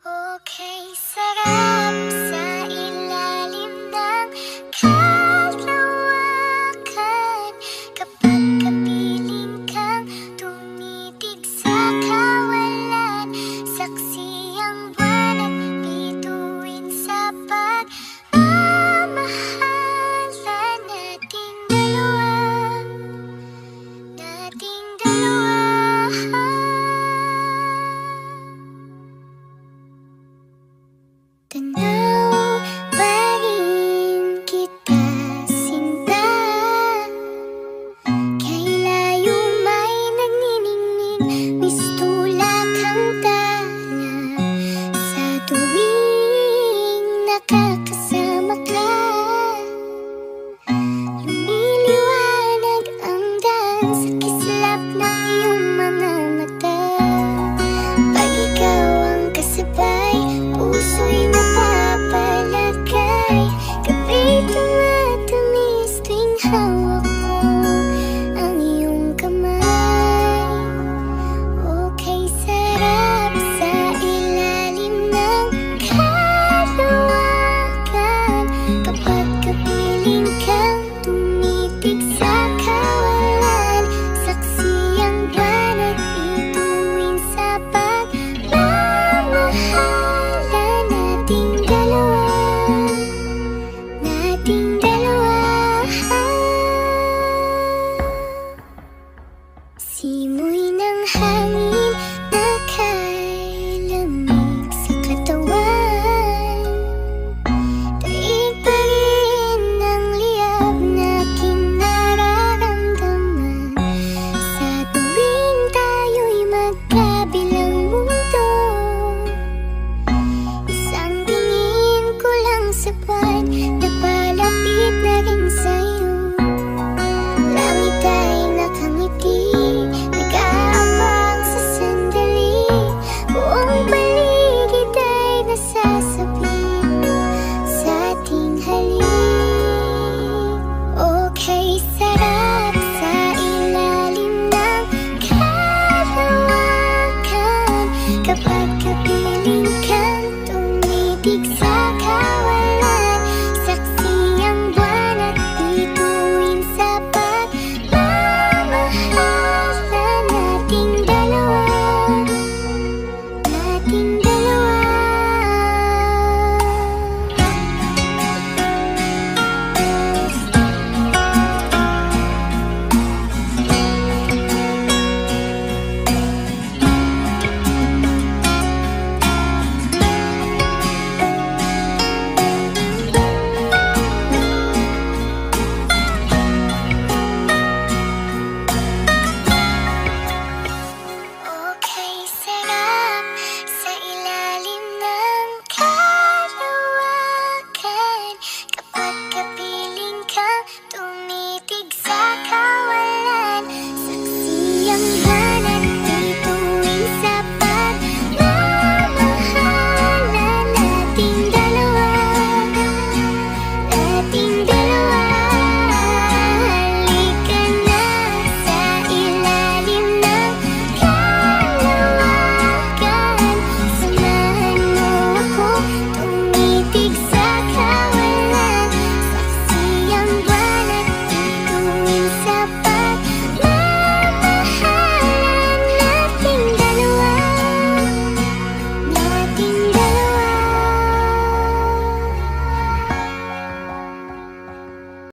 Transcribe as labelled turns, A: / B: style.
A: Okay, sarap sa ilalim ng kalawakan kapag kapiling kang tumitig sa kawalan. Saksi ang buwan at bituin sa pagmamahalan nating dalawa, nating dalawa. Tanaw pa rin kita, sinta. Kay layo may nagniningning, mistulak ang tala. Sa tuwing nakakasama ka, lumiliwanag ang daan sa kislap ng iyong mga mata. Pag ikaw ang kasabay, puso'y napapalagay. Kapit tumatamis tuwing hawak ko ang iyong kamay. Okay, sarap sa ilalim ng kalawakan kapag kapiling kang tumitig sa kawalan. Saksi ang buwan at bituin sa pagmamahalan nating dalawa, nating dalawa. Simoy ng hangin